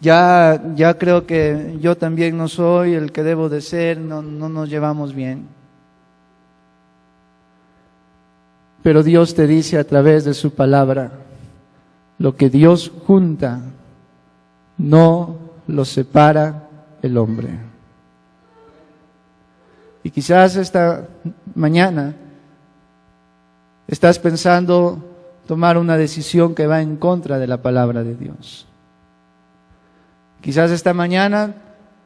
Ya creo que yo también no soy el que debo de ser, no nos llevamos bien. Pero Dios te dice a través de su palabra, lo que Dios junta, no lo separa el hombre. Y quizás esta mañana estás pensando tomar una decisión que va en contra de la palabra de Dios. Quizás esta mañana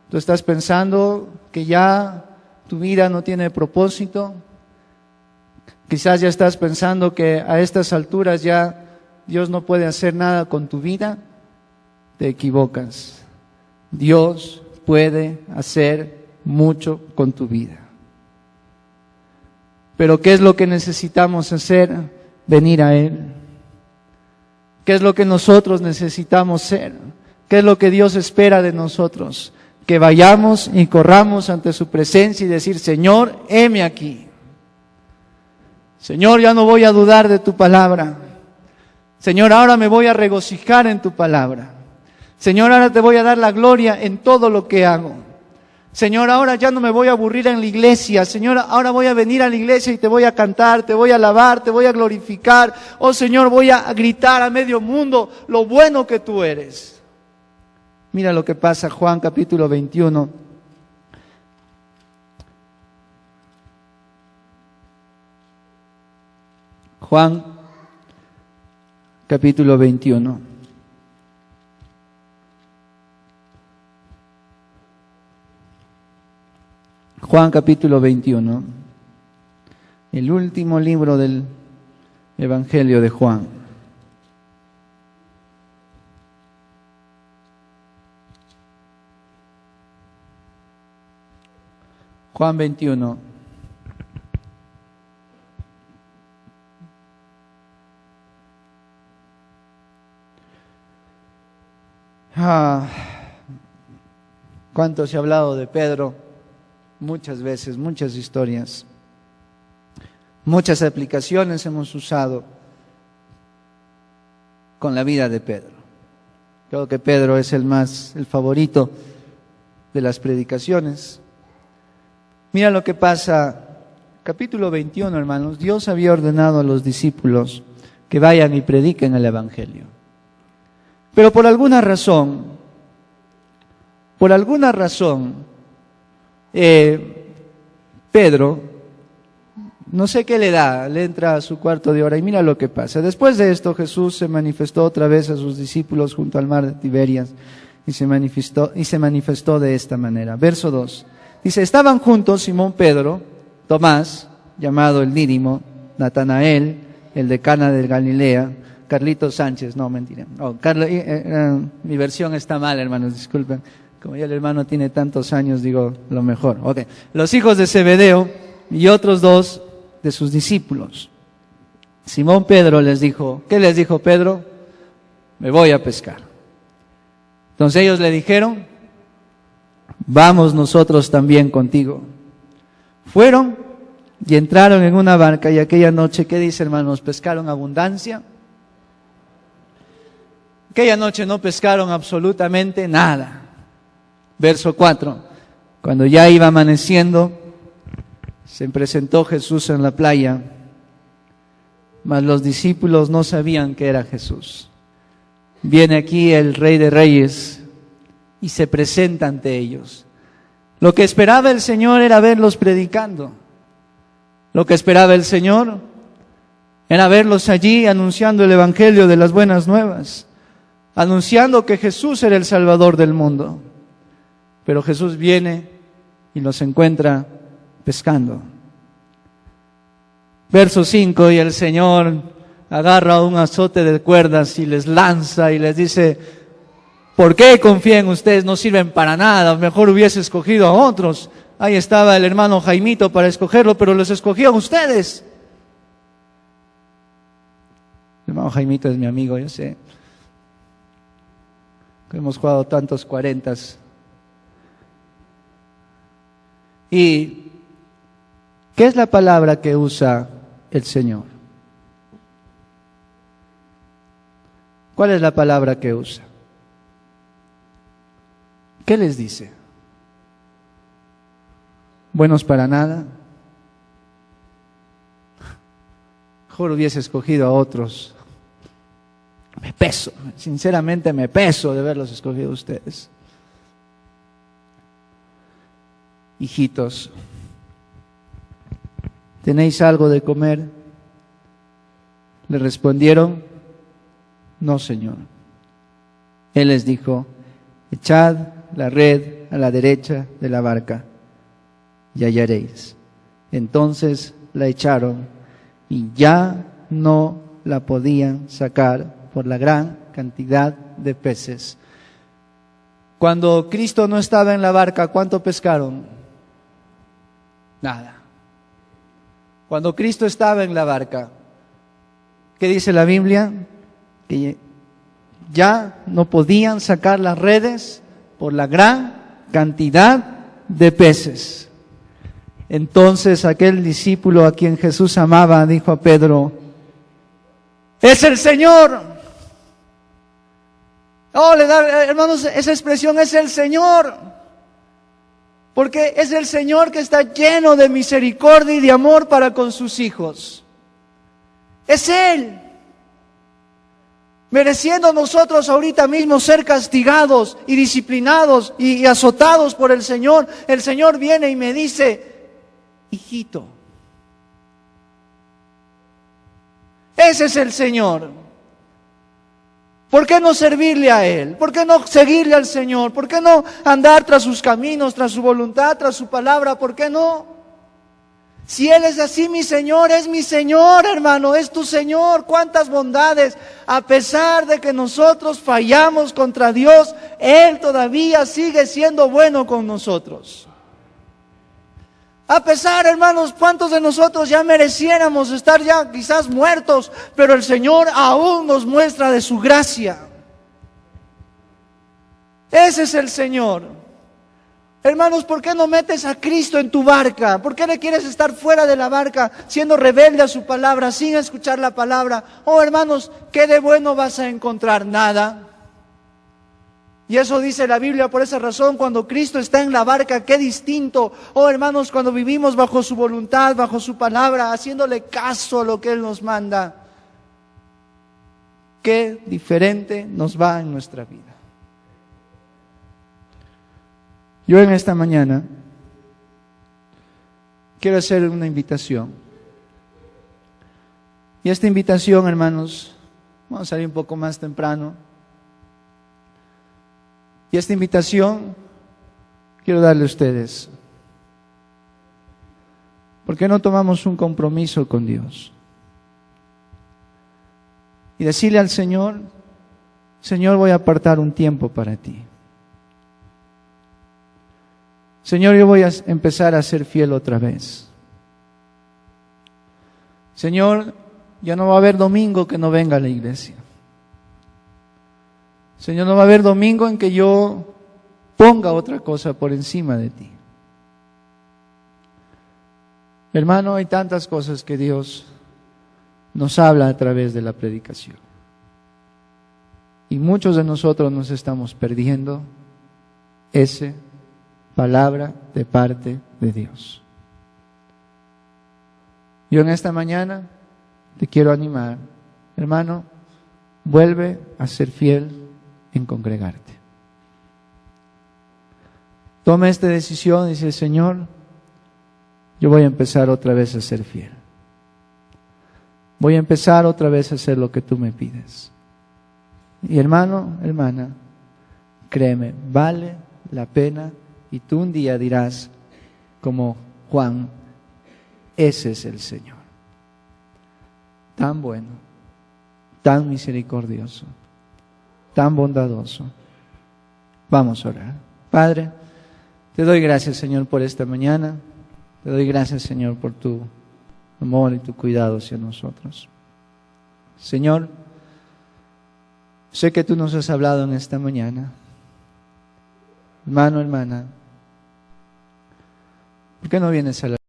tú estás pensando que ya tu vida no tiene propósito. Quizás ya estás pensando que a estas alturas ya Dios no puede hacer nada con tu vida. Te equivocas. Dios puede hacer mucho con tu vida. Pero ¿qué es lo que necesitamos hacer? Venir a Él. ¿Qué es lo que nosotros necesitamos ser? ¿Qué es lo que Dios espera de nosotros? Que vayamos y corramos ante su presencia y decir, Señor, heme aquí. Señor, ya no voy a dudar de tu palabra. Señor, ahora me voy a regocijar en tu palabra. Señor, ahora te voy a dar la gloria en todo lo que hago. Señor, ahora ya no me voy a aburrir en la iglesia. Señor, ahora voy a venir a la iglesia y te voy a cantar, te voy a alabar, te voy a glorificar. Oh Señor, voy a gritar a medio mundo lo bueno que tú eres. Mira lo que pasa, Juan capítulo 21. Juan capítulo 21. Juan capítulo 21, el último libro del Evangelio de Juan. Juan 21. ¿Cuánto se ha hablado de Pedro? Muchas veces, muchas historias, muchas aplicaciones hemos usado con la vida de Pedro. Creo que Pedro es el favorito de las predicaciones. Mira lo que pasa, capítulo 21, hermanos. Dios había ordenado a los discípulos que vayan y prediquen el Evangelio. Pero por alguna razón, Pedro, no sé qué le da, le entra a su cuarto de hora y mira lo que pasa. Después de esto Jesús se manifestó otra vez a sus discípulos junto al mar de Tiberias y se manifestó de esta manera. Verso 2. Dice, estaban juntos Simón Pedro, Tomás, llamado el Dídimo, Natanael, el de Cana de Galilea, Carlitos Sánchez, no, mentira. Mi versión está mal, hermanos, disculpen. Como ya el hermano tiene tantos años, digo lo mejor. Okay. Los hijos de Zebedeo y otros dos de sus discípulos. Simón Pedro les dijo, ¿qué les dijo Pedro? Me voy a pescar. Entonces ellos le dijeron, vamos nosotros también contigo. Fueron y entraron en una barca y aquella noche, ¿qué dice, hermanos? Pescaron abundancia. Aquella noche no pescaron absolutamente nada. Verso 4, cuando ya iba amaneciendo, se presentó Jesús en la playa, mas los discípulos no sabían que era Jesús. Viene aquí el Rey de Reyes y se presenta ante ellos. Lo que esperaba el Señor era verlos predicando. Lo que esperaba el Señor era verlos allí anunciando el Evangelio de las buenas nuevas, anunciando que Jesús era el Salvador del mundo. Pero Jesús viene y los encuentra pescando. Verso 5, y el Señor agarra un azote de cuerdas y les lanza y les dice, ¿por qué confían ustedes? No sirven para nada, mejor hubiese escogido a otros. Ahí estaba el hermano Jaimito para escogerlo, pero los escogían ustedes. El hermano Jaimito es mi amigo, yo sé. Hemos jugado tantos 40s. ¿Y qué es la palabra que usa el Señor? ¿Cuál es la palabra que usa? ¿Qué les dice? ¿Buenos para nada? Mejor hubiese escogido a otros. Me peso, sinceramente me peso de haberlos escogido a ustedes. Hijitos, ¿tenéis algo de comer? Le respondieron, no, Señor. Él les dijo, echad la red a la derecha de la barca y hallaréis. Entonces la echaron y ya no la podían sacar por la gran cantidad de peces. Cuando Cristo no estaba en la barca, ¿cuánto pescaron? Nada. Cuando Cristo estaba en la barca, ¿qué dice la Biblia? Que ya no podían sacar las redes por la gran cantidad de peces. Entonces aquel discípulo a quien Jesús amaba dijo a Pedro, ¡es el Señor! Oh, hermanos, esa expresión es el Señor. Porque es el Señor que está lleno de misericordia y de amor para con sus hijos. Es Él. Mereciendo nosotros ahorita mismo ser castigados y disciplinados y azotados por el Señor viene y me dice, hijito, ese es el Señor. ¿Por qué no servirle a Él? ¿Por qué no seguirle al Señor? ¿Por qué no andar tras sus caminos, tras su voluntad, tras su palabra? ¿Por qué no? Si Él es así, mi Señor, es mi Señor, hermano, es tu Señor. Cuántas bondades. A pesar de que nosotros fallamos contra Dios, Él todavía sigue siendo bueno con nosotros. A pesar, hermanos, cuántos de nosotros ya mereciéramos estar ya quizás muertos, pero el Señor aún nos muestra de su gracia. Ese es el Señor. Hermanos, ¿por qué no metes a Cristo en tu barca? ¿Por qué le quieres estar fuera de la barca, siendo rebelde a su palabra, sin escuchar la palabra? Oh, hermanos, ¿qué de bueno vas a encontrar? Nada. Y eso dice la Biblia. Por esa razón, cuando Cristo está en la barca, qué distinto. Oh, hermanos, cuando vivimos bajo su voluntad, bajo su palabra, haciéndole caso a lo que Él nos manda, qué diferente nos va en nuestra vida. Yo en esta mañana quiero hacer una invitación. Y esta invitación, hermanos, vamos a salir un poco más temprano. Y esta invitación quiero darle a ustedes. ¿Por qué no tomamos un compromiso con Dios? Y decirle al Señor, Señor, voy a apartar un tiempo para ti. Señor, yo voy a empezar a ser fiel otra vez. Señor, ya no va a haber domingo que no venga a la iglesia. Señor, no va a haber domingo en que yo ponga otra cosa por encima de ti. Hermano, hay tantas cosas que Dios nos habla a través de la predicación. Y muchos de nosotros nos estamos perdiendo esa palabra de parte de Dios. Yo en esta mañana te quiero animar, hermano, vuelve a ser fiel en congregarte. Toma esta decisión y dice, Señor, yo voy a empezar otra vez a ser fiel. Voy a empezar otra vez a hacer lo que tú me pides. Y hermano, hermana, créeme, vale la pena. Y tú un día dirás, como Juan, ese es el Señor. Tan bueno, tan misericordioso, tan bondadoso. Vamos a orar. Padre, te doy gracias, Señor, por esta mañana. Te doy gracias, Señor, por tu amor y tu cuidado hacia nosotros. Señor, sé que tú nos has hablado en esta mañana. Hermano, hermana, ¿por qué no vienes a la